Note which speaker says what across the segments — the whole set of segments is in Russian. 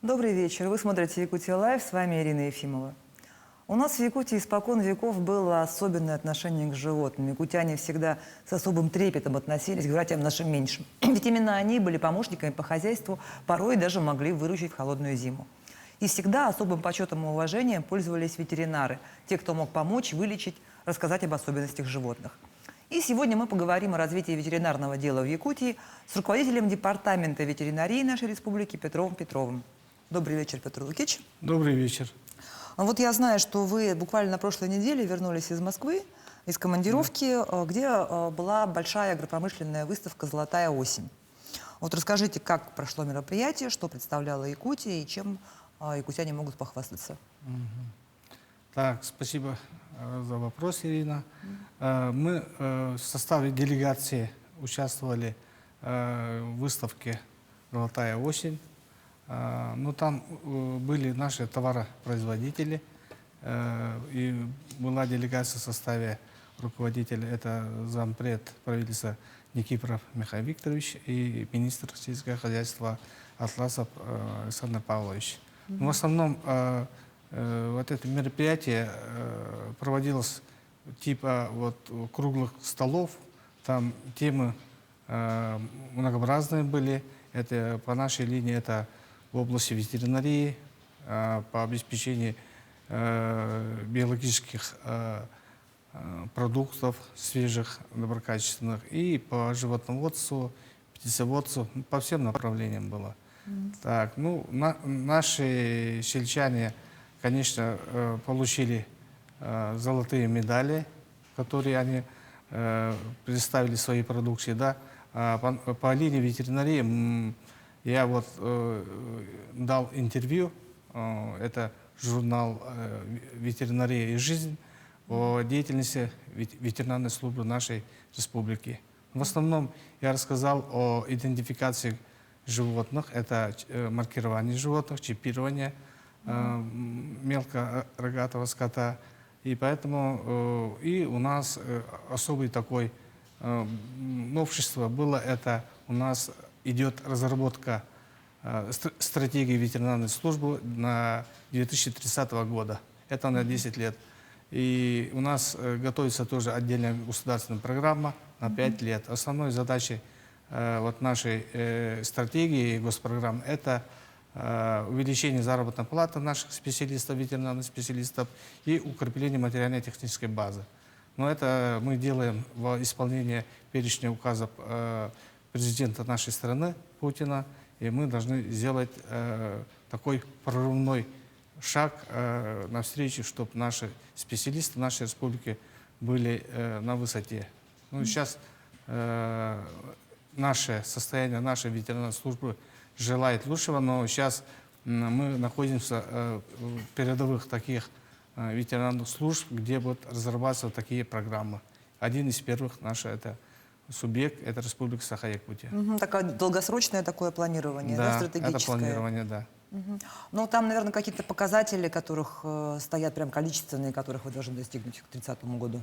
Speaker 1: Добрый вечер. Вы смотрите Якутия Лайв. С вами Ирина Ефимова. У нас в Якутии испокон веков было особенное отношение к животным. Якутяне всегда с особым трепетом относились к братьям нашим меньшим. Ведь именно они были помощниками по хозяйству, порой даже могли выручить в холодную зиму. И всегда особым почетом и уважением пользовались ветеринары, те, кто мог помочь, вылечить, рассказать об особенностях животных. И сегодня мы поговорим о развитии ветеринарного дела в Якутии с руководителем департамента ветеринарии нашей республики Петровым Петровым. Добрый вечер, Петр Лукич.
Speaker 2: Добрый вечер.
Speaker 1: Вот я знаю, что вы буквально на прошлой неделе вернулись из Москвы, из командировки, где была большая агропромышленная выставка «Золотая осень». Вот расскажите, как прошло мероприятие, что представляла Якутия и чем якутяне могут похвастаться.
Speaker 2: Так, спасибо за вопрос, Ирина. Мы в составе делегации участвовали в выставке «Золотая осень». Ну, там были наши товаропроизводители, и была делегация в составе руководителя, это зампред правительства Никифоров Михаил Викторович и министр сельского хозяйства Атласов Александр Павлович. В основном вот это мероприятие проводилось типа вот круглых столов, там темы многообразные были. Это по нашей линии это в области ветеринарии, по обеспечению биологических продуктов свежих, доброкачественных, и по животноводству, птицеводству, по всем направлениям было. Так, ну, наши сельчане, конечно, получили золотые медали, которые они представили своей продукции, да. По линии ветеринарии я вот дал интервью, это журнал «Ветеринария и жизнь», о деятельности ветеринарной службы нашей республики. В основном я рассказал о идентификации животных, это маркирование животных, чипирование мелкорогатого скота. И поэтому и у нас особый такой новшество было, это у нас идет разработка стратегии ветеринарной службы на 2030 года. Это на 10 лет. И у нас готовится тоже отдельная государственная программа на 5 лет. Основной задачей вот нашей стратегии госпрограммы это увеличение заработной платы наших специалистов, ветеринарных специалистов и укрепление материально-технической базы. Но это мы делаем в исполнении перечня указов президента нашей страны Путина, и мы должны сделать такой прорывной шаг навстречу, чтобы наши специалисты нашей республики были на высоте. Ну, сейчас наше состояние, нашей ветеринарной службы желает лучшего, но сейчас мы находимся в передовых таких ветеринарных служб, где будут разрабатываться такие программы. Один из первых наш это субъект, это Республика Саха-Якутия.
Speaker 1: Такое долгосрочное такое планирование, да, стратегическое?
Speaker 2: Это планирование, да.
Speaker 1: Ну, там, наверное, какие-то показатели, которых стоят прям количественные, которых вы должны достигнуть к 30 году.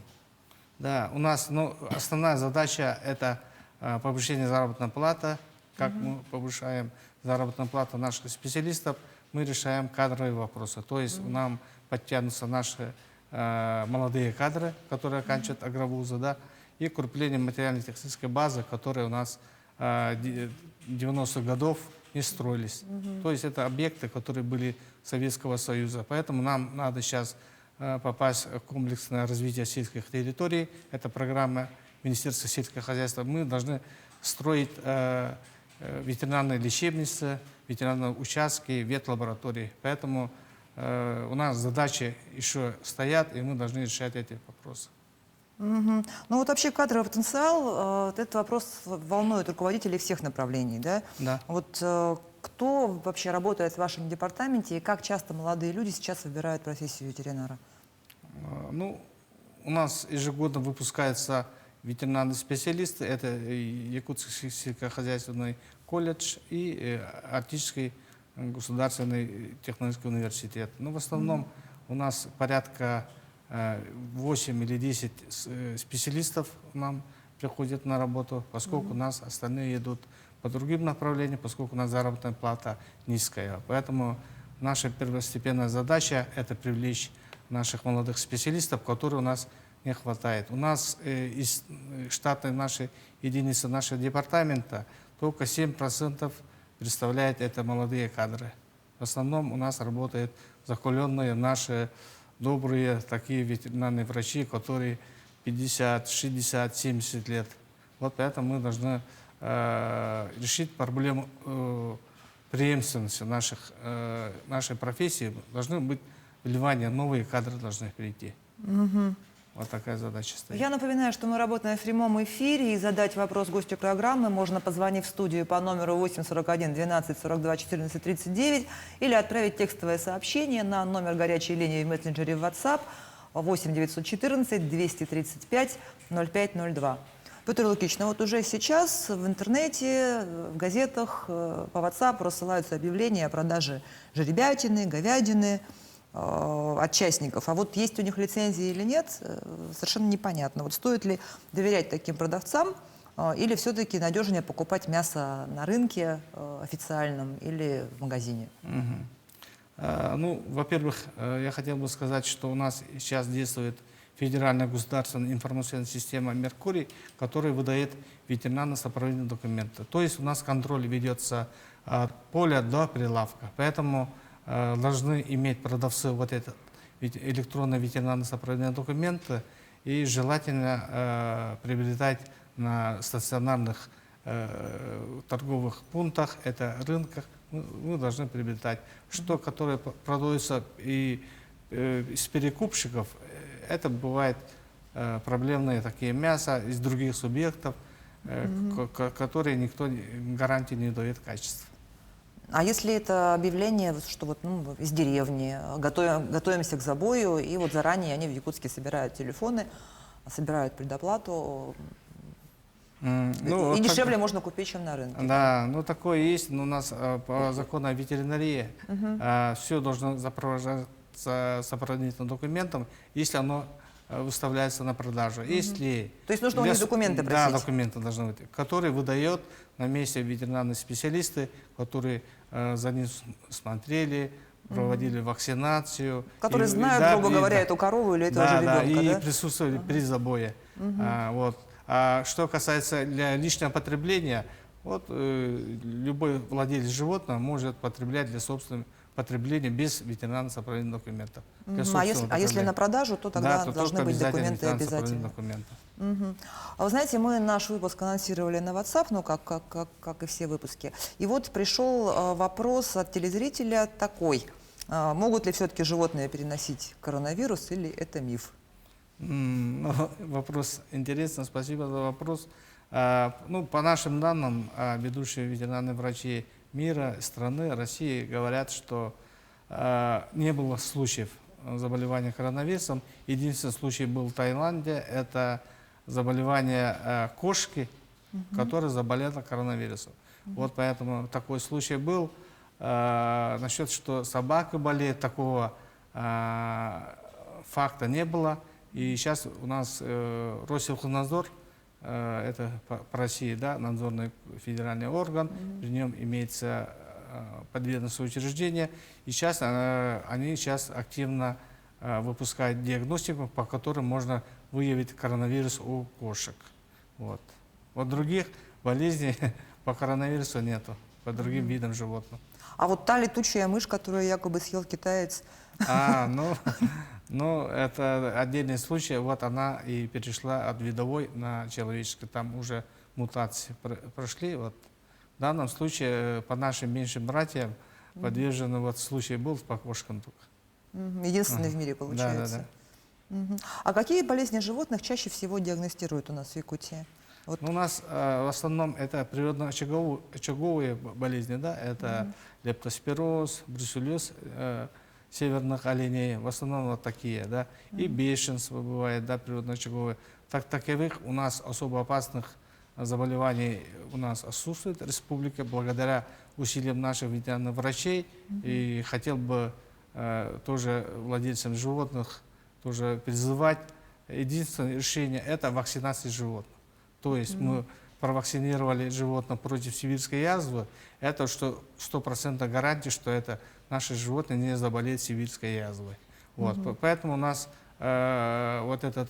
Speaker 2: Да, у нас основная задача это повышение заработной платы. Как мы повышаем заработную плату наших специалистов, мы решаем кадровые вопросы. То есть нам подтянутся наши молодые кадры, которые оканчивают агровузы, да, и укрепление материально-технической базы, которая у нас 90-х годов не строились. То есть это объекты, которые были Советского Союза. Поэтому нам надо сейчас попасть в комплексное развитие сельских территорий. Это программа Министерства сельского хозяйства. Мы должны строить ветеринарные лечебницы, ветеринарные участки, ветлаборатории. Поэтому у нас задачи еще стоят, и мы должны решать эти вопросы.
Speaker 1: Ну вот вообще кадровый потенциал, этот вопрос волнует руководителей всех направлений, да?
Speaker 2: Да.
Speaker 1: Вот кто вообще работает в вашем департаменте и как часто молодые люди сейчас выбирают профессию ветеринара?
Speaker 2: Ну, у нас ежегодно выпускаются ветеринарные специалисты, это Якутский сельскохозяйственный колледж и Арктический государственный технологический университет. Но в основном у нас порядка 8 или 10 специалистов нам приходят на работу, поскольку у нас остальные идут по другим направлениям, поскольку у нас заработная плата низкая. Поэтому наша первостепенная задача – это привлечь наших молодых специалистов, которые у нас не хватает. У нас из штатной нашей единицы нашего департамента только 7% представляет это молодые кадры. В основном у нас работают закаленные наши добрые такие ветеринарные врачи, которые 50, 60, 70 лет. Вот поэтому мы должны решить проблему преемственности нашей профессии. Должны быть вливания, новые кадры должны прийти. Вот такая задача стоит.
Speaker 1: Я напоминаю, что мы работаем в прямом эфире, и задать вопрос гостю программы можно, позвонив в студию по номеру 841 12 42 14 39 или отправить текстовое сообщение на номер горячей линии в мессенджере в WhatsApp 8 914 235 0502. Петр Лукич, ну вот уже сейчас в интернете, в газетах, по WhatsApp рассылаются объявления о продаже жеребятины, говядины от частников. А вот есть у них лицензии или нет, совершенно непонятно. Вот стоит ли доверять таким продавцам, или все-таки надежнее покупать мясо на рынке официальном или в магазине?
Speaker 2: Ну, во-первых, я хотел бы сказать, что у нас сейчас действует федеральная государственная информационная система «Меркурий», которая выдает ветеринарно-сопроводительные документы. То есть у нас контроль ведется от поля до прилавка. Поэтому должны иметь продавцы вот этот электронный ветеринарно-сопроводительные документы и желательно приобретать на стационарных торговых пунктах, это рынках, мы должны приобретать. Что, которое продается и из перекупщиков, это бывает проблемные такие мясо из других субъектов, которые никто гарантии не дает качества.
Speaker 1: А если это объявление, что вот из деревни, готовимся к забою, и вот заранее они в Якутске собирают телефоны, собирают предоплату,
Speaker 2: Ну,
Speaker 1: и дешевле можно купить, чем на рынке?
Speaker 2: Да, ну такое есть, но у нас по закону о ветеринарии все должно сопровождаться сопроводительным документом, если оно выставляется на продажу. Если
Speaker 1: То есть нужно у них документы просить?
Speaker 2: Да, документы должны быть, которые выдает на месте ветеринарные специалисты, которые за ним смотрели, проводили вакцинацию.
Speaker 1: Которые знают, грубо говоря, эту корову или этого же ребенка,
Speaker 2: и присутствовали при забое. Вот. А что касается для личного потребления, вот любой владелец животного может потреблять для собственного потребления без ветеринарно-сопроводительных документов.
Speaker 1: А если на продажу, то тогда должны быть документы обязательно. А вы знаете, мы наш выпуск анонсировали на WhatsApp, ну как и все выпуски. И вот пришел вопрос от телезрителя такой. Могут ли все-таки животные переносить коронавирус или это миф?
Speaker 2: Вопрос интересный, спасибо за вопрос. Ну, по нашим данным, ведущие ветеринарные врачи мира, страны, России говорят, что не было случаев заболевания коронавирусом. Единственный случай был в Таиланде, это заболевание кошки, которая заболела коронавирусом. Вот поэтому такой случай был. Насчет, что собака болеет, такого факта не было. И сейчас у нас Россельхознадзор, это по России, да, надзорный федеральный орган, при нем имеется подведомственное учреждение. И сейчас они активно выпускают диагностику, по которой можно выявить коронавирус у кошек. Вот других болезней по коронавирусу нету, по другим видам животных.
Speaker 1: А вот та летучая мышь, которую якобы съел китаец?
Speaker 2: Ну, это отдельный случай. Вот она и перешла от видовой на человеческий. Там уже мутации прошли. Вот. В данном случае по нашим меньшим братьям подверженный вот случай был по кошкам только.
Speaker 1: Единственный в мире, получается.
Speaker 2: Да.
Speaker 1: А какие болезни животных чаще всего диагностируют у нас в Якутии? Вот.
Speaker 2: Ну, у нас в основном это природно-очаговые болезни, да, это лептоспироз, бруцеллез северных оленей, в основном вот такие, да, и бешенство бывает, да, природно-очаговые. Таковых у нас особо опасных заболеваний у нас отсутствует в республике благодаря усилиям наших ветеринарных врачей. И хотел бы тоже владельцам животных тоже призывать. Единственное решение – это вакцинация животных. То есть мы провакцинировали животных против сибирской язвы. Это что 100% гарантия, что это наши животные не заболеют сибирской язвой. Вот. Поэтому у нас вот это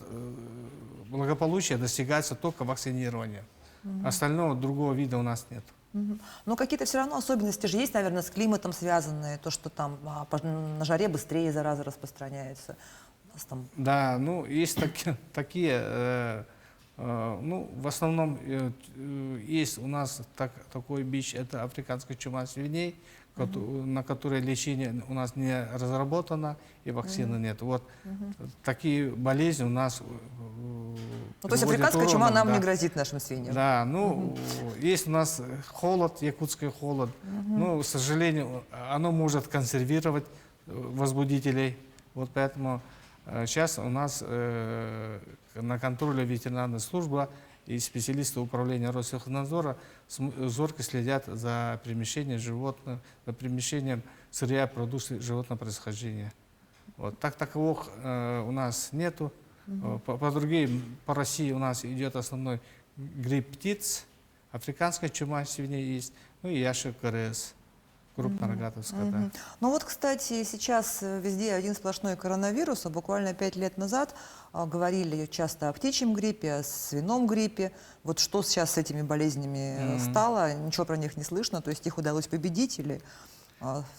Speaker 2: благополучие достигается только вакцинированием. Остального другого вида у нас нет.
Speaker 1: Но какие-то все равно особенности же есть, наверное, с климатом связанные, то, что там на жаре быстрее зараза распространяется. У нас там...
Speaker 2: Да, ну, есть такие, ну, в основном есть у нас такой бич, это африканская чума свиней, на которой лечение у нас не разработано и вакцины нет. Вот такие болезни у нас
Speaker 1: Ну, то есть африканская чума нам не грозит нашим свиньям?
Speaker 2: Да, ну, есть у нас холод, якутский холод, но, к сожалению, оно может консервировать возбудителей, вот поэтому сейчас у нас на контроле ветеринарная служба и специалисты управления Россельхознадзора зорко следят за перемещением животных, за перемещением сырья продукции животного происхождения. Вот. Таковых у нас нету. По России у нас идет основной грипп птиц, африканская чума свиней есть, ну и яшек КРС. Крупнорогатого скота.
Speaker 1: Ну вот, кстати, сейчас везде один сплошной коронавирус, а буквально 5 лет назад говорили часто о птичьем гриппе, о свином гриппе. Вот что сейчас с этими болезнями стало, ничего про них не слышно, то есть их удалось победить или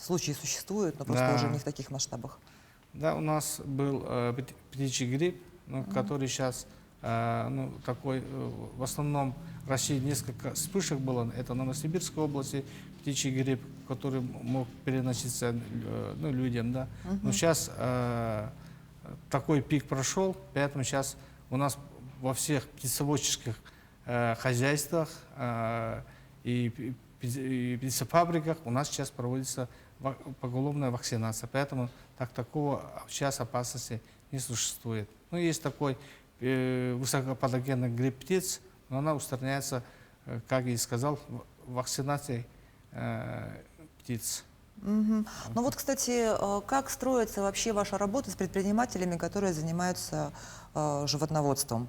Speaker 1: случаи существуют, но просто уже не в таких масштабах?
Speaker 2: Да, у нас был птичий грипп, который сейчас ну, такой, в основном в России несколько вспышек было, это в Новосибирской области, птичий грипп, который мог переноситься ну, людям, да. Но сейчас такой пик прошел, поэтому сейчас у нас во всех птицеводческих хозяйствах и птицефабриках у нас сейчас проводится поголовная вакцинация, поэтому такого сейчас опасности не существует. Ну, есть такой высокопатогенный грипп птиц, но она устраняется, как я и сказал, вакцинацией птиц.
Speaker 1: Ну вот, кстати, как строится вообще ваша работа с предпринимателями, которые занимаются животноводством?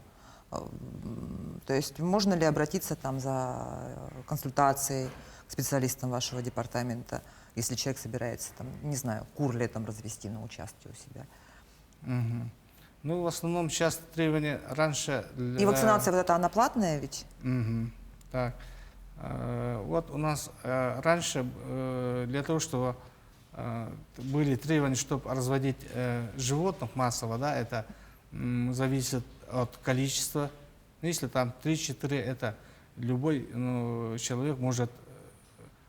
Speaker 1: То есть можно ли обратиться там за консультацией к специалистам вашего департамента, если человек собирается, там, не знаю, кур ли там развести на участке у себя?
Speaker 2: Ну, в основном сейчас требования раньше...
Speaker 1: И вакцинация вот эта, она платная ведь?
Speaker 2: Так. Вот у нас раньше для того, чтобы были требования, чтобы разводить животных массово, да, это зависит от количества. Если там 3-4, это любой человек может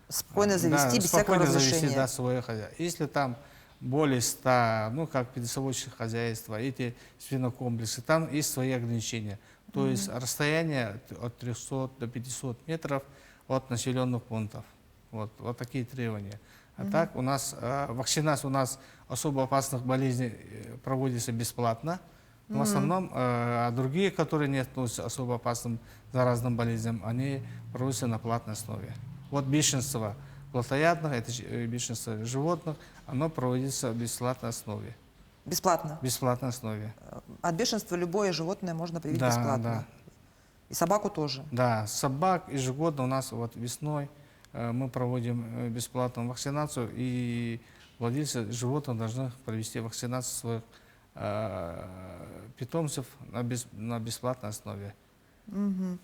Speaker 1: спокойно завести, без всякого разрешения.
Speaker 2: Да, свое хозяйство. Если там более 100, ну, как птицеводческие хозяйства, эти свинокомплексы, там есть свои ограничения. То есть расстояние от 300 до 500 метров от населенных пунктов. Вот такие требования. А так у нас вакцинация у нас особо опасных болезней проводится бесплатно. Но в основном другие, которые не относятся к особо опасным заразным болезням, они проводятся на платной основе. Вот бешенство плотоядных, это бешенство животных, оно проводится в бесплатной основе.
Speaker 1: Бесплатно?
Speaker 2: В бесплатной основе.
Speaker 1: От бешенства любое животное можно привить
Speaker 2: да,
Speaker 1: бесплатно?
Speaker 2: Да.
Speaker 1: И собаку тоже?
Speaker 2: Да, собак ежегодно у нас вот весной мы проводим бесплатную вакцинацию, и владельцы животных должны провести вакцинацию своих питомцев на бесплатной основе.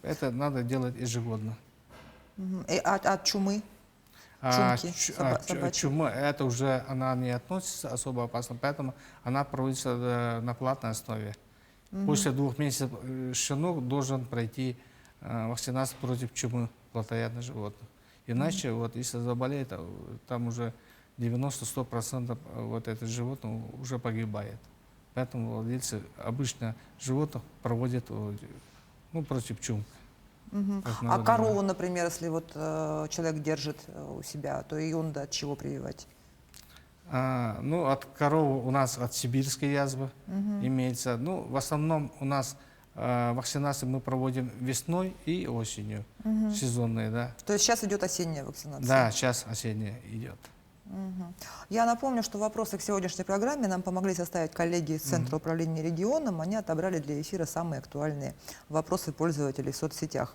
Speaker 2: Это надо делать ежегодно.
Speaker 1: От чумы?
Speaker 2: Чума, это уже она не относится особо опасно, поэтому она проводится на платной основе. После 2 месяцев щенок должен пройти вакцинацию против чумы плотоядных животных. Иначе, вот, если заболеет, там уже 90-100% вот это животное уже погибает. Поэтому владельцы обычно животных проводят против чум.
Speaker 1: А корову, например, если вот человек держит у себя, то ее надо от чего прививать?
Speaker 2: Ну, от коровы у нас от сибирской язвы имеется. Ну, в основном у нас вакцинации мы проводим весной и осенью, сезонные, да.
Speaker 1: То есть сейчас идет осенняя вакцинация?
Speaker 2: Да, сейчас осенняя идет.
Speaker 1: Мгм. Я напомню, что вопросы к сегодняшней программе нам помогли составить коллеги из Центра управления регионом. Они отобрали для эфира самые актуальные вопросы пользователей в соцсетях.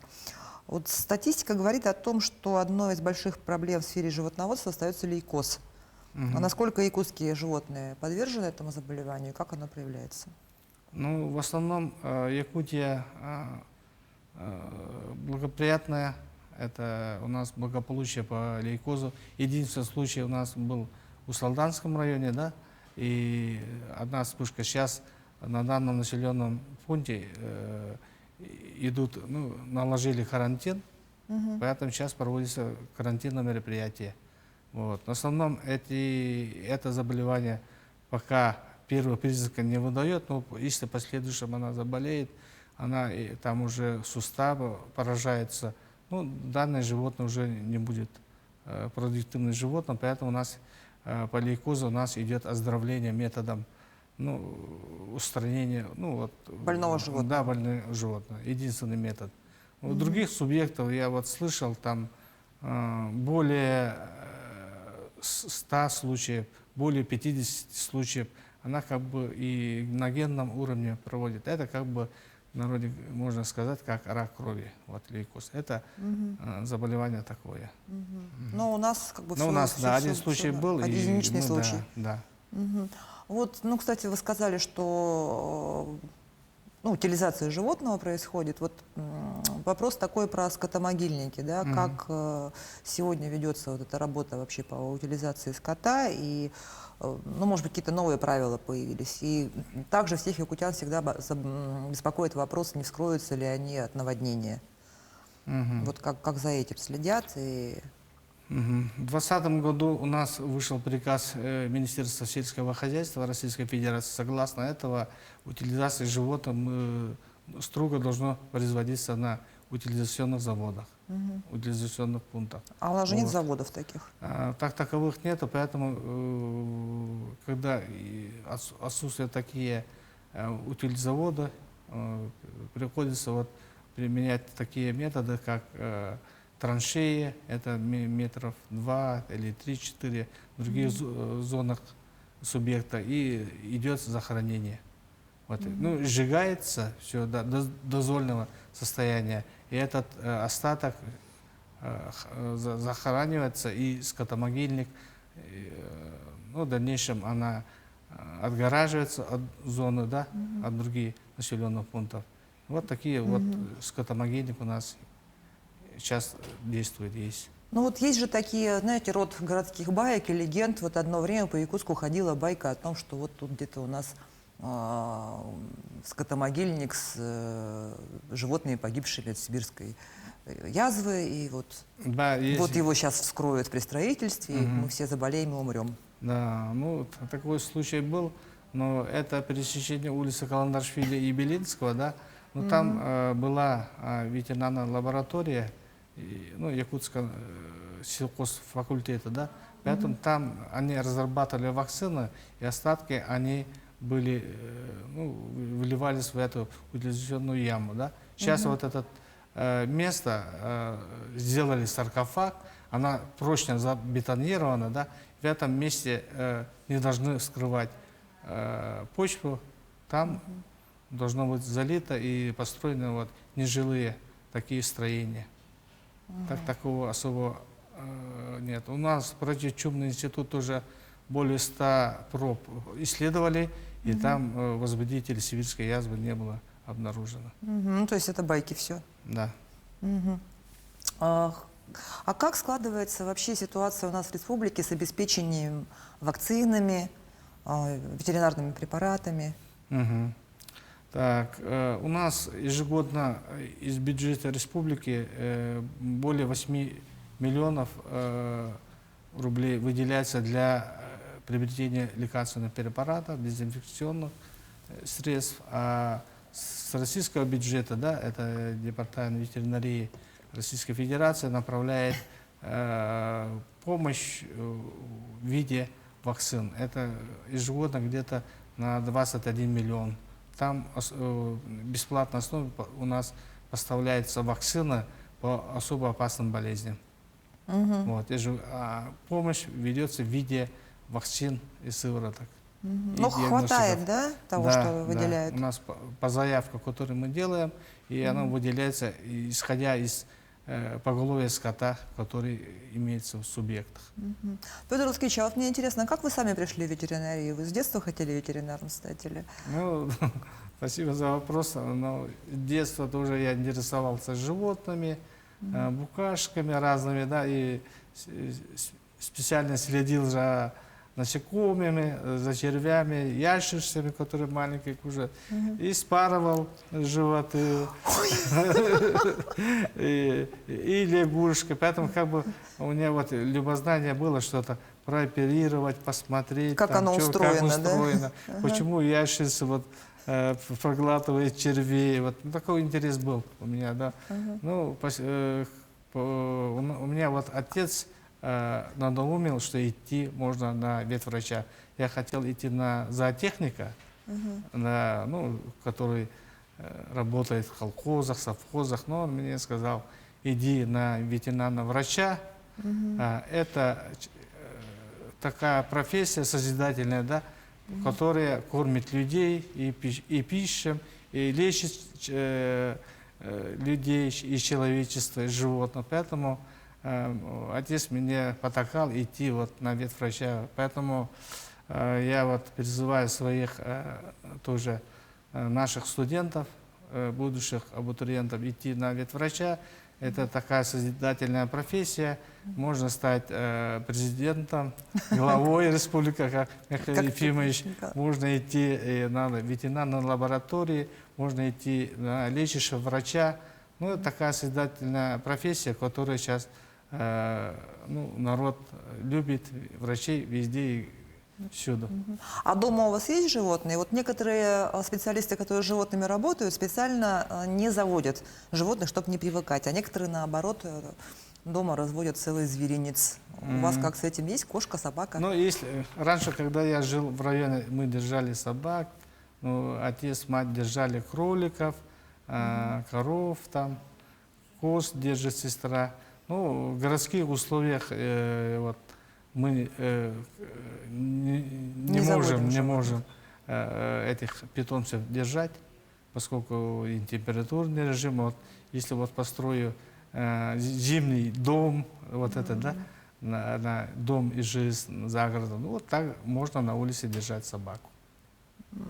Speaker 1: Вот статистика говорит о том, что одной из больших проблем в сфере животноводства остается лейкоз. А насколько якутские животные подвержены этому заболеванию и как оно проявляется?
Speaker 2: Ну, в основном Якутия благоприятная. Это у нас благополучие по лейкозу. Единственный случай у нас был в Салданском районе, да, и одна вспышка. Сейчас на данном населенном пункте идут, ну, наложили карантин, поэтому сейчас проводится карантинное мероприятие. Вот. В основном это заболевание пока первого признака не выдает, но если в последующем она заболеет, она там уже суставы поражается. Ну, данное животное уже не будет продуктивным животным, поэтому у нас по лейкозу у нас идет оздоровление методом, ну, устранения, ну, вот,
Speaker 1: Больного животного.
Speaker 2: Да, больное животное. Единственный метод. У других субъектов я вот слышал там более 100 случаев, более 50 случаев, она как бы и на генном уровне проводит. Это как бы в народе можно сказать, как рак крови, вот лейкоз. Это заболевание такое.
Speaker 1: Но у нас как бы
Speaker 2: Но у нас, да, один случай был.
Speaker 1: единичный
Speaker 2: ну,
Speaker 1: случай.
Speaker 2: Да, да.
Speaker 1: Мгм. Вот, ну, кстати, вы сказали, что ну, утилизация животного происходит. Вот вопрос такой про скотомогильники, да, как сегодня ведется вот эта работа вообще по утилизации скота, и, ну, может быть, какие-то новые правила появились. И также всех якутян всегда беспокоит вопрос, не вскроются ли они от наводнения. Вот как за этим следят и...
Speaker 2: В 2020 году у нас вышел приказ Министерства сельского хозяйства Российской Федерации. Согласно этого, утилизация животных строго должно производиться на утилизационных заводах, утилизационных пунктах.
Speaker 1: А у нас же нет
Speaker 2: Вот.
Speaker 1: заводов таких.
Speaker 2: Таковых нету, поэтому, когда отсутствуют такие утилизаводы, приходится вот применять такие методы, как траншеи, это метров 2 или 3-4, в других зонах субъекта, и идет захоронение. Вот. Ну, сжигается все до дозольного состояния, и этот остаток захоранивается, и скотомогильник, ну, в дальнейшем она отгораживается от зоны, да, от других населенных пунктов. Вот такие вот скотомогильник у нас сейчас действует, есть.
Speaker 1: Ну вот есть же такие, знаете, род городских баек и легенд. Вот одно время по Якутску ходила байка о том, что вот тут где-то у нас скотомогильник с животными, погибшими от сибирской язвы. И вот,
Speaker 2: Да, есть.
Speaker 1: вот его сейчас вскроют при строительстве, и мы все заболеем и умрем.
Speaker 2: Да, ну такой случай был, но это пересечение улицы Каландаршвили и Белинского, да. Но там была ветеринарная лаборатория, ну, Якутского сельхозфакультета, да. Поэтому там они разрабатывали вакцины, и остатки они были, ну, выливались в эту утилизационную яму, да. Сейчас вот это место сделали саркофаг, она прочно забетонирована, да. В этом месте не должны скрывать почву, там должно быть залито и построены вот нежилые такие строения. Так такого особого нет. У нас противочумный институт тоже более 100 проб исследовали, и там возбудителей сибирской язвы не было обнаружено.
Speaker 1: Ну, то есть это байки все.
Speaker 2: Да.
Speaker 1: А как складывается вообще ситуация у нас в республике с обеспечением вакцинами, ветеринарными препаратами?
Speaker 2: Так, у нас ежегодно из бюджета республики более 8 миллионов рублей выделяется для приобретения лекарственных препаратов, дезинфекционных средств. А с российского бюджета, да, это Департамент ветеринарии Российской Федерации направляет помощь в виде вакцин. Это ежегодно где-то на 21 миллион. Там бесплатной основе у нас поставляется вакцина по особо опасным болезням. Вот, помощь ведется в виде вакцин и сывороток. И
Speaker 1: Ну, хватает,
Speaker 2: диагностиков.
Speaker 1: да, того,
Speaker 2: Да,
Speaker 1: что выделяют?
Speaker 2: Да. У нас по заявке, которую мы делаем, и она выделяется, исходя из поголовья скота, который имеется в субъектах.
Speaker 1: Петр Луцкевич, а вот мне интересно, как вы сами пришли в ветеринарию? Вы с детства хотели ветеринаром стать или?
Speaker 2: Ну, спасибо за вопрос. Но с детства тоже я интересовался животными, букашками разными, да, и специально следил за насекомыми, за червями, ящерицами, которые маленькие кушают, и спарывал животы, и лягушки. Поэтому как бы у меня вот любознание было что-то прооперировать, посмотреть,
Speaker 1: Как
Speaker 2: там,
Speaker 1: оно
Speaker 2: как
Speaker 1: устроено, да?
Speaker 2: устроено, почему ящерица вот проглатывает червей. Вот такой интерес был у меня, да. Ну, у меня вот отец надоумил, что идти можно на ветврача. Я хотел идти на зоотехника, который работает в колхозах, совхозах, но он мне сказал, иди на ветеринарного врача. Это такая профессия созидательная, да, которая кормит людей и пищем, и лечит людей, и человечество, и животных. Поэтому отец меня потакал идти вот на ветврача. Поэтому я вот призываю своих тоже наших студентов, будущих абитуриентов идти на ветврача. Это такая созидательная профессия. Можно стать президентом, главой республики, как Михаил Ефимович. Можно идти на ветеринарной лаборатории, можно идти на лечащего врача. Ну, это такая созидательная профессия, которая сейчас народ любит, врачей везде и всюду.
Speaker 1: А дома у вас есть животные? Вот некоторые специалисты, которые с животными работают, специально не заводят животных, чтобы не привыкать. А некоторые, наоборот, дома разводят целый зверинец. У вас как с этим есть? Кошка, собака?
Speaker 2: Ну, если раньше, когда я жил в районе, мы держали собак, отец, мать держали кроликов, коров, там, коз держит сестра. Ну, в городских условиях мы не можем этих питомцев держать, поскольку и температурный режим. Вот, если вот построю зимний дом, на дом и жизнь за городом, вот так можно на улице держать собаку.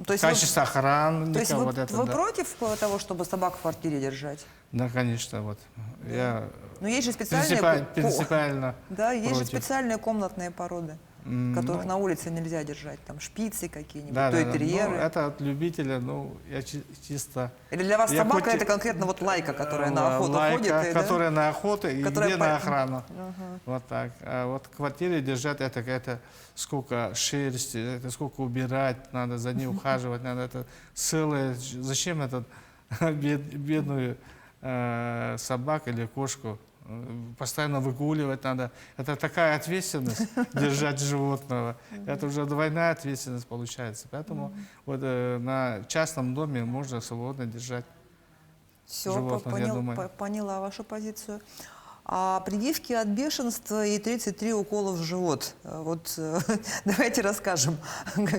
Speaker 1: То есть
Speaker 2: качество охраны.
Speaker 1: То есть вы против того, чтобы собак в квартире держать?
Speaker 2: Да, конечно. Вот. Я
Speaker 1: Но есть же специальные
Speaker 2: принципиально
Speaker 1: да, есть
Speaker 2: против.
Speaker 1: же специальные комнатные породы, которых на улице нельзя держать. Там шпицы какие-нибудь, тойтерьеры.
Speaker 2: Ну, это от любителя, я чисто...
Speaker 1: Или для вас собака это конкретно вот лайка, которая на охоту ходит?
Speaker 2: Которая на охоту и где на охрану.
Speaker 1: Ага.
Speaker 2: Вот так. А вот в квартире держать это сколько шерсти, это сколько убирать, надо за ней ухаживать, надо это целое... Зачем этот бедную собаку или кошку постоянно выгуливать надо? Это такая ответственность держать животного. Это уже двойная ответственность получается. Поэтому вот на частном доме можно свободно держать животных, я думаю.
Speaker 1: Поняла вашу позицию. А прививки от бешенства и 33 укола в живот. Вот давайте расскажем,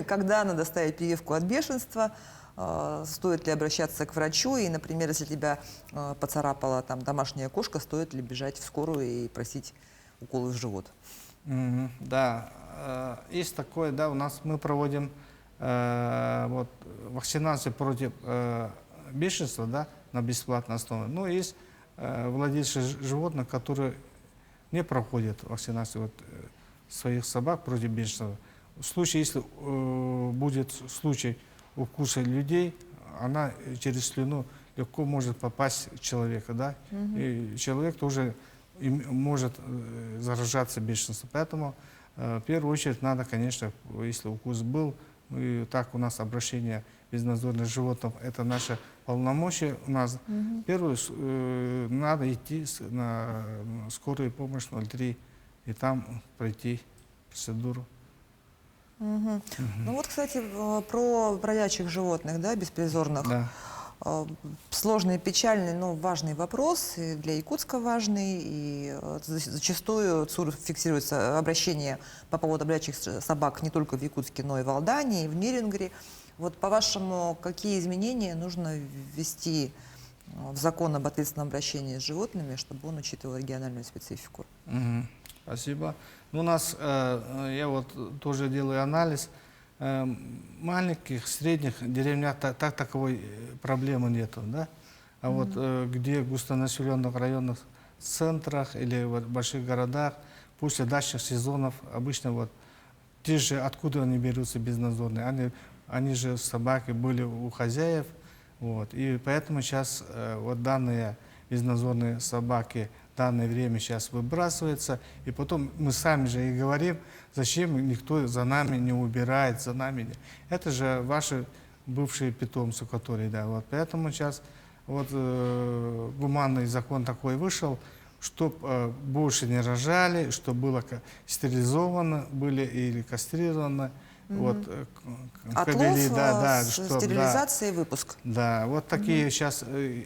Speaker 1: когда надо ставить прививку от бешенства, стоит ли обращаться к врачу, и, например, если тебя поцарапала там домашняя кошка, стоит ли бежать в скорую и просить уколы в живот?
Speaker 2: Да, есть такое, да, у нас мы проводим вакцинацию против бешенства, да, на бесплатной основе. Но есть владельцы животных, которые не проходят вакцинацию своих собак против бешенства. В случае, если будет случай укуса людей, она через слюну легко может попасть в человека, да, и человек тоже может заражаться бешенством. Поэтому в первую очередь надо, конечно, если укус был, так у нас обращение безнадзорных животных, это наше полномочия у нас. Первое, надо идти на скорую помощь 03 и там пройти процедуру.
Speaker 1: Ну вот, кстати, про бродячих животных, да, беспризорных.
Speaker 2: Да.
Speaker 1: Сложный и печальный, но важный вопрос, и для Якутска важный, и зачастую ЦУР фиксируется обращение по поводу бродячих собак не только в Якутске, но и в Алдане, и в Нерингере. Вот по-вашему, какие изменения нужно ввести в закон об ответственном обращении с животными, чтобы он учитывал региональную специфику?
Speaker 2: Спасибо. Ну, у нас, я вот тоже делаю анализ, маленьких, средних деревнях таковой проблемы нету, да? А вот где в густонаселенных районных центрах или в больших городах после дачных сезонов обычно вот те же, откуда они берутся безнадзорные, они же собаки были у хозяев, вот, и поэтому сейчас вот данные безнадзорные собаки в данное время сейчас выбрасываются, и потом мы сами же и говорим, зачем никто за нами не убирает, за нами. Это же ваши бывшие питомцы, которые, да, вот, поэтому сейчас вот гуманный закон такой вышел, чтобы больше не рожали, чтобы было стерилизовано, были или кастрированы. Вот,
Speaker 1: Отлов,
Speaker 2: да,
Speaker 1: стерилизация и выпуск.
Speaker 2: Да, вот такие сейчас.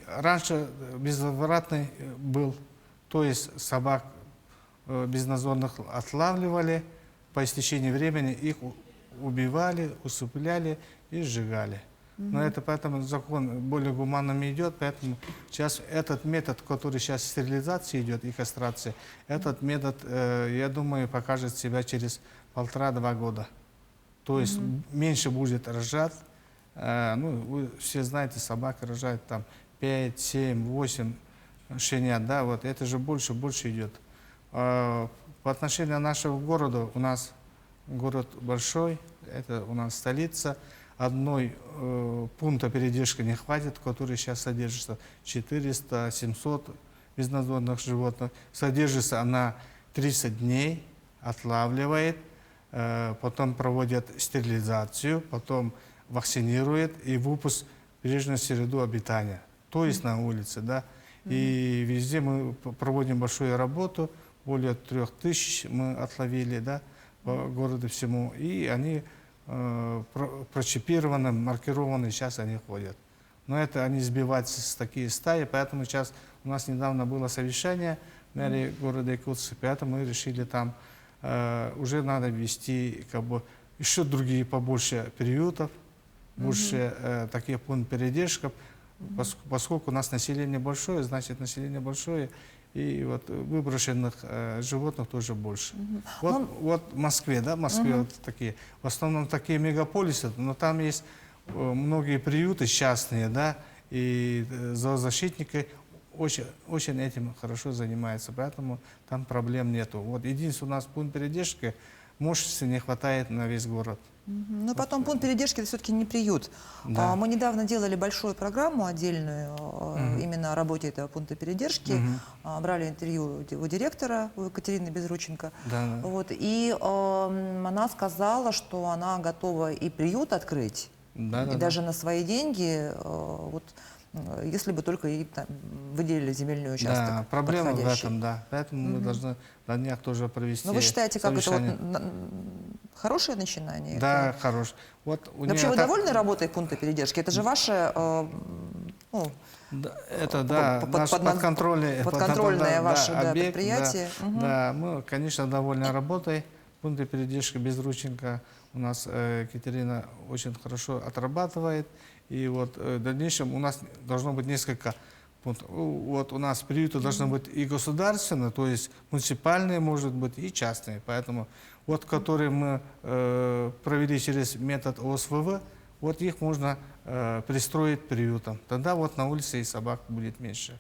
Speaker 2: Раньше безвозвратный был, то есть собак безнадзорных отлавливали, по истечении времени их убивали, усыпляли и сжигали. Но это поэтому закон более гуманным идет, поэтому сейчас этот метод, который сейчас стерилизация идет и кастрация, этот метод, я думаю, покажет себя через 1,5-2 года. То есть меньше будет рожать. Ну, вы все знаете, собака рожает там 5, 7, 8 щенят, да, вот это же больше идет. По отношению нашего города, у нас город большой, это у нас столица. Одной пункта передержки не хватит, который сейчас содержится 400-700 безнадзорных животных. Содержится она 30 дней, отлавливает, потом проводят стерилизацию, потом вакцинирует и выпуск в прирежную среду обитания, то есть на улице, да. И везде мы проводим большую работу, более 3000 мы отловили, да, по городу всему, и они прочипированы, маркированы, сейчас они ходят. Но это они сбиваются с такие стаи, поэтому сейчас у нас недавно было совещание в мэрии города Якутска, поэтому мы решили там уже надо ввести как бы еще другие побольше приютов, больше таких пунктов передержек, поскольку у нас население большое, значит население большое, и вот выброшенных животных тоже больше. Вот в Москве, да, в Москве вот такие, в основном такие мегаполисы, но там есть многие приюты частные, да, и зоозащитники очень этим хорошо занимаются, поэтому там проблем нету. Вот единственное, у нас пункт передержки, мощности не хватает на весь город.
Speaker 1: Но потом пункт передержки это все-таки не приют.
Speaker 2: Да.
Speaker 1: Мы недавно делали большую программу отдельную именно о работе этого пункта передержки. Брали интервью у директора, у Екатерины Безрученко.
Speaker 2: Да.
Speaker 1: Вот, и она сказала, что она готова и приют открыть, и даже на свои деньги, вот, если бы только ей там выделили земельный участок.
Speaker 2: Да, проблема в
Speaker 1: подходящий.
Speaker 2: этом, да. Поэтому мы должны на днях тоже провести.
Speaker 1: Но вы считаете, как это вот
Speaker 2: совещание.
Speaker 1: хорошее начинание?
Speaker 2: Да,
Speaker 1: Это...
Speaker 2: хорош. Вот у
Speaker 1: Вообще вы
Speaker 2: нее
Speaker 1: довольны работой пункта передержки? Это же ваше... ну,
Speaker 2: это, да, наш
Speaker 1: подконтрольное ваше
Speaker 2: объект,
Speaker 1: предприятие.
Speaker 2: Да, мы, конечно, довольны работой пункта передержки Безрученко. У нас Екатерина очень хорошо отрабатывает. И вот в дальнейшем у нас должно быть несколько пунктов. Вот у нас приюты должны быть и государственные, то есть муниципальные, может быть, и частные. Поэтому вот, которые мы провели через метод ОСВВ, вот их можно пристроить приютом. Тогда вот на улице и собак будет меньше.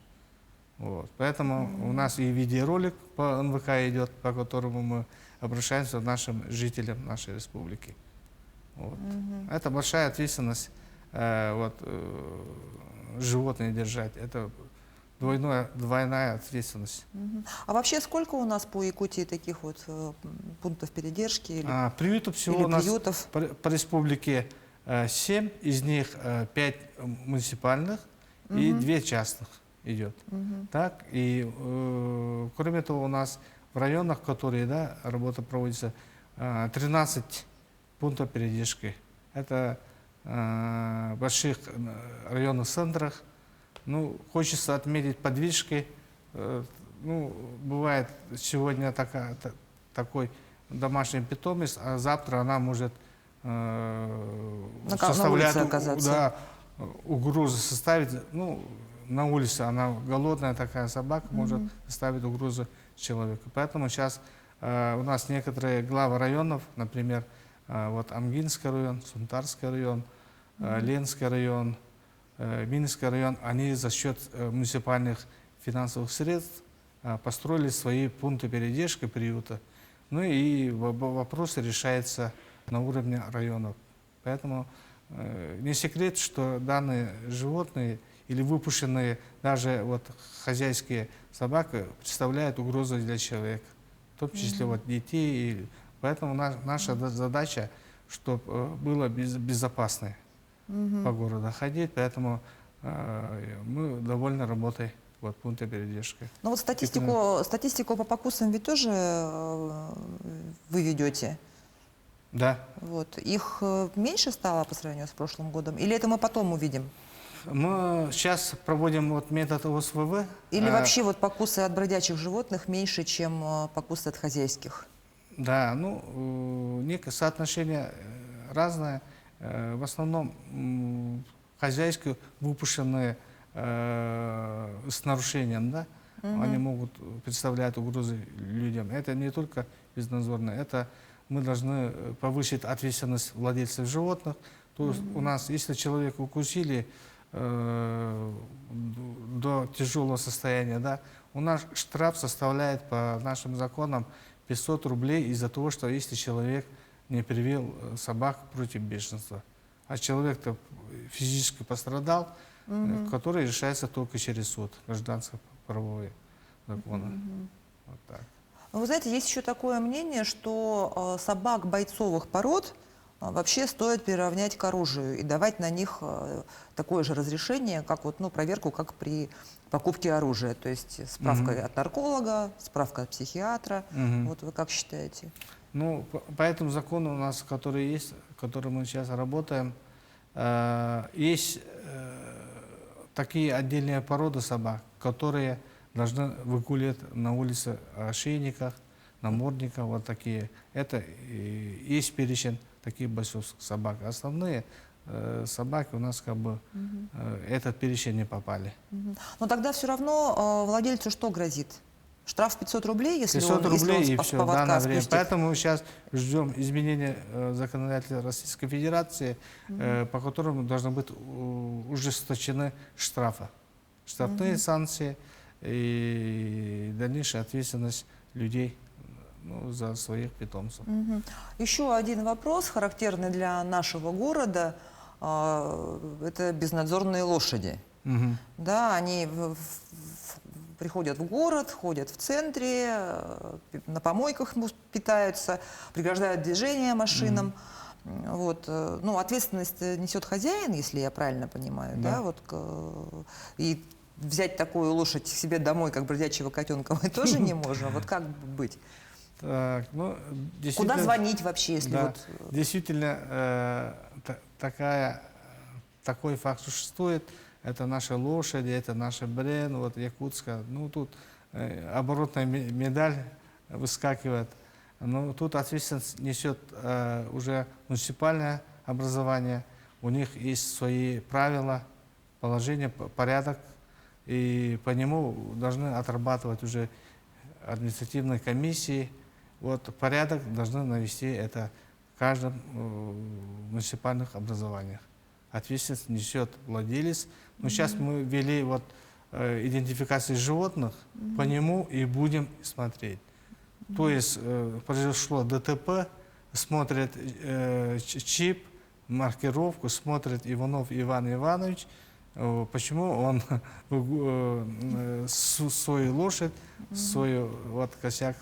Speaker 2: Вот. Поэтому у нас и видеоролик по НВК идет, по которому мы обращаемся к нашим жителям нашей республики. Вот. Это большая ответственность. Животные держать. Это двойная ответственность.
Speaker 1: А вообще сколько у нас по Якутии таких вот пунктов передержки? Или,
Speaker 2: приютов всего
Speaker 1: или
Speaker 2: у нас
Speaker 1: приютов?
Speaker 2: по республике 7, из них 5 муниципальных и 2 частных идет. Так, и кроме того, у нас в районах, которые, да, работа проводится, 13 пунктов передержки. Это больших районных центрах. Ну, хочется отметить подвижки. Ну, бывает сегодня такой домашний питомец, а завтра она может составлять,
Speaker 1: улице оказаться.
Speaker 2: да, угрозу составить. Ну, на улице она голодная такая собака, может составить угрозу человеку. Поэтому сейчас у нас некоторые главы районов, например, вот Амгинский район, Сунтарский район, Ленский район, Минский район, они за счет муниципальных финансовых средств построили свои пункты передержки, приюта. Ну и вопросы решаются на уровне районов. Поэтому не секрет, что данные животные или выпущенные даже вот хозяйские собаки представляют угрозу для человека, в том числе вот детей. И поэтому наша задача, чтобы было безопасно по городу ходить, поэтому мы довольны работой вот пункта передержки.
Speaker 1: Ну вот статистику по покусам ведь тоже вы ведете?
Speaker 2: Да.
Speaker 1: Вот. Их меньше стало по сравнению с прошлым годом? Или это мы потом увидим?
Speaker 2: Мы сейчас проводим вот метод ОСВВ.
Speaker 1: Или вообще вот покусы от бродячих животных меньше, чем покусы от хозяйских?
Speaker 2: Да, ну, некое соотношение разное. В основном хозяйские выпущенные с нарушением, да, они могут представлять угрозы людям. Это не только безнадзорно, это мы должны повысить ответственность владельцев животных. То есть у нас, если человека укусили до тяжелого состояния, да, у нас штраф составляет по нашим законам 500 рублей из-за того, что если человек не привел собак против бешенства. А человек-то физически пострадал, который решается только через суд, гражданско-правовые законы. Вот так.
Speaker 1: Вы знаете, есть еще такое мнение, что собак бойцовых пород вообще стоит приравнять к оружию и давать на них такое же разрешение, как вот, ну, проверку, как при покупке оружия. То есть справка от нарколога, справка от психиатра. Вот вы как считаете?
Speaker 2: Ну, по этому закону у нас, который есть, который мы сейчас работаем, есть такие отдельные породы собак, которые должны выгуливать на улице ошейниках, намордниках, вот такие. Это есть перечень таких бойцовских собак. Основные собаки у нас как бы этот перечень не попали.
Speaker 1: Но тогда все равно владельцу что грозит? Штраф 500 рублей, если
Speaker 2: 500
Speaker 1: он,
Speaker 2: рублей
Speaker 1: если
Speaker 2: и
Speaker 1: он
Speaker 2: все,
Speaker 1: поводка
Speaker 2: данное время.
Speaker 1: спустит?
Speaker 2: Поэтому мы сейчас ждем изменения законодательства Российской Федерации, по которому должны быть ужесточены штрафы. Штрафные санкции и дальнейшая ответственность людей, ну, за своих питомцев.
Speaker 1: Еще один вопрос, характерный для нашего города, это безнадзорные лошади. Да, они приходят в город, ходят в центре, на помойках питаются, преграждают движение машинам. Вот. Ну, ответственность несет хозяин, если я правильно понимаю, да? Вот, и взять такую лошадь себе домой, как бродячего котенка, мы тоже не можем. Вот как быть?
Speaker 2: Так, ну,
Speaker 1: Куда звонить вообще, если
Speaker 2: да,
Speaker 1: вот...
Speaker 2: Действительно, такой факт существует. Это наши лошади, это наши бренд, вот Якутска. Ну, тут оборотная медаль выскакивает. Но тут ответственность несет уже муниципальное образование. У них есть свои правила, положение, порядок. И по нему должны отрабатывать уже административные комиссии. Вот порядок должны навести это в каждом муниципальных образованиях. Ответственность несет владелец. Но сейчас мы ввели вот идентификацию животных, по нему и будем смотреть. То есть произошло ДТП, смотрят чип, маркировку, смотрит Иванов Иван Иванович, почему он свою лошадь, свою вот косяк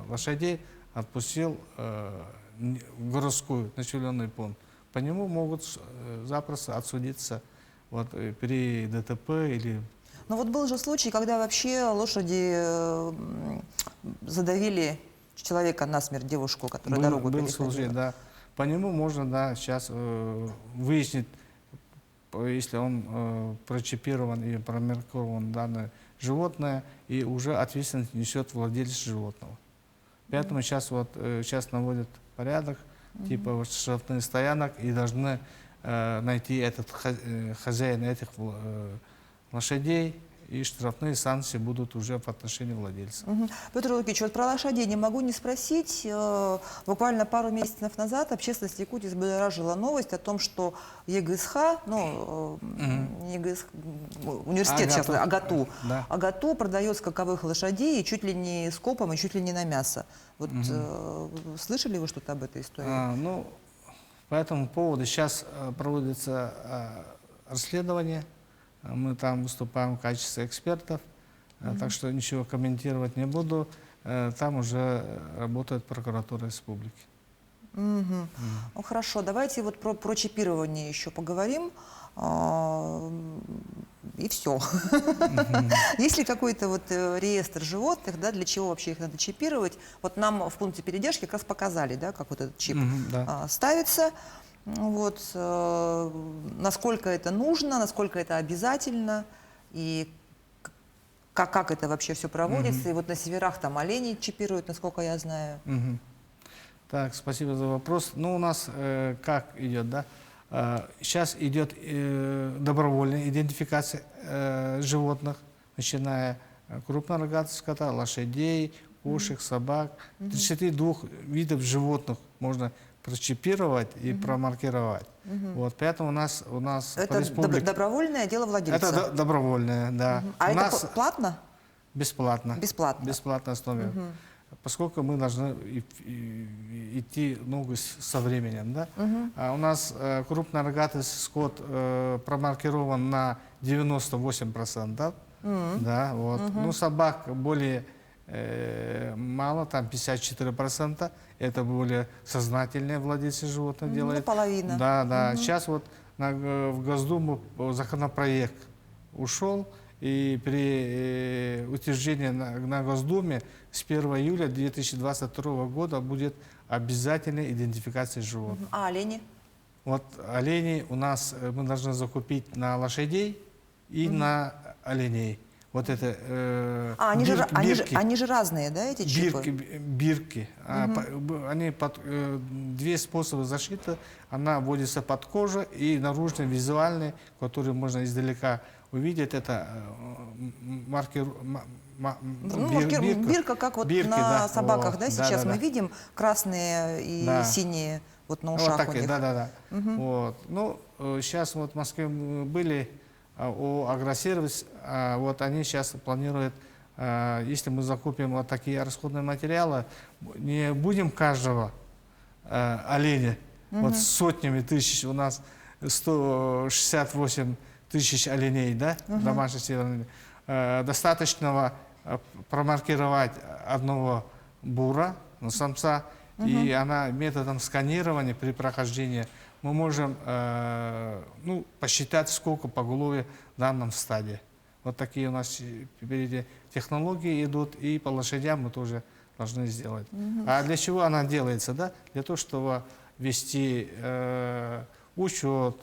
Speaker 2: лошадей отпустил в городскую населенный пункт. По нему могут запросто отсудиться вот, при ДТП или...
Speaker 1: Но вот был же случай, когда вообще лошади задавили человека насмерть, девушку, которая дорогу
Speaker 2: был
Speaker 1: переходила.
Speaker 2: случай, да. по нему можно, да, сейчас выяснить, если он прочипирован и промаркирован данное животное, и уже ответственность несет владелец животного. Поэтому сейчас наводят порядок, типа вот штрафных стоянок, и должны найти этот хозяин этих лошадей, и штрафные санкции будут уже в отношении владельца.
Speaker 1: Петр Лукич, вот про лошадей не могу не спросить. Буквально пару месяцев назад общественность Якутии взбудоражила новость о том, что ЕГСХ, университет сейчас, АГАТУ,
Speaker 2: Да.
Speaker 1: АГАТУ продает скаковых лошадей и чуть ли не с копом, и чуть ли не на мясо. Вот слышали вы что-то об этой истории?
Speaker 2: По этому поводу сейчас проводится расследование. Мы там выступаем в качестве экспертов, так что ничего комментировать не буду. Там уже работает прокуратура республики.
Speaker 1: Ну, хорошо, давайте вот про чипирование еще поговорим. И все. Есть ли какой-то вот реестр животных, да, для чего вообще их надо чипировать? Вот нам в пункте передержки как раз показали, да, как вот этот чип ставится. Вот, насколько это нужно, насколько это обязательно, и как это вообще все проводится. И вот на северах там оленей чипируют, насколько я знаю.
Speaker 2: Так, спасибо за вопрос. Ну, у нас как идет, да? Сейчас идет добровольная идентификация животных, начиная крупнорогатых скота, лошадей, кошек, собак. 32 видов животных можно прочипировать и промаркировать. Вот, поэтому у нас
Speaker 1: это добровольное дело владельца?
Speaker 2: Это добровольное, да.
Speaker 1: А это платно?
Speaker 2: Бесплатно.
Speaker 1: Бесплатно.
Speaker 2: Бесплатно основе. Поскольку мы должны идти ногу со временем, да. А у нас крупнорогатый скот промаркирован на 98%, да, вот. Ну, собак более мало, там 54%. Это более сознательные владельцы животных делают.
Speaker 1: Половина.
Speaker 2: Да, да. Сейчас вот в Госдуму законопроект ушел, и при утверждении на Госдуме с 1 июля 2022 года будет обязательная идентификация животных.
Speaker 1: А олени?
Speaker 2: Вот олени у нас мы должны закупить на лошадей и на оленей. Вот это
Speaker 1: они же разные, да, эти чипы?
Speaker 2: Бирки. Они две способа защиты. Она вводится под кожу, и наружный, визуальный, который можно издалека увидеть, это
Speaker 1: бирка, как вот
Speaker 2: бирки,
Speaker 1: на
Speaker 2: да,
Speaker 1: собаках,
Speaker 2: вот,
Speaker 1: да, сейчас мы
Speaker 2: да.
Speaker 1: видим красные и синие вот на ушах
Speaker 2: вот так,
Speaker 1: у них.
Speaker 2: Да. Вот. Ну, сейчас вот в Москве мы были у агросервис, вот они сейчас планируют, если мы закупим вот такие расходные материалы, не будем каждого оленя, вот сотнями тысяч, у нас 168 тысяч оленей, да, домашних северных, достаточно промаркировать одного бура, самца, и она методом сканирования при прохождении мы можем посчитать, сколько поголовья в данном стаде. Вот такие у нас впереди технологии идут, и по лошадям мы тоже должны сделать. А для чего она делается? Да? Для того, чтобы вести учет,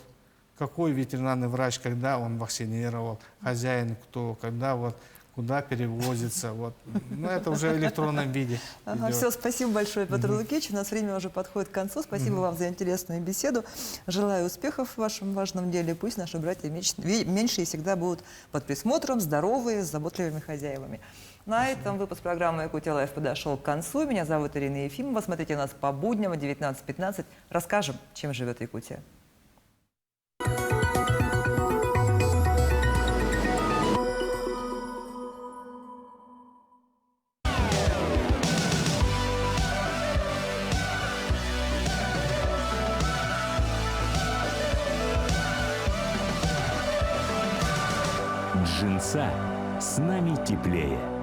Speaker 2: какой ветеринарный врач, когда он вакцинировал, хозяин кто, когда вот куда перевозится. Вот. Но это уже в электронном виде.
Speaker 1: Все, спасибо большое, Петр Лукич. У нас время уже подходит к концу. Спасибо вам за интересную беседу. Желаю успехов в вашем важном деле. Пусть наши братья меньшие всегда будут под присмотром, здоровые, с заботливыми хозяевами. На этом выпуск программы «Якутия Лайф» подошел к концу. Меня зовут Ирина Ефимова. Смотрите нас по будням в 19:15. Расскажем, чем живет Якутия.
Speaker 3: Джинса с нами теплее.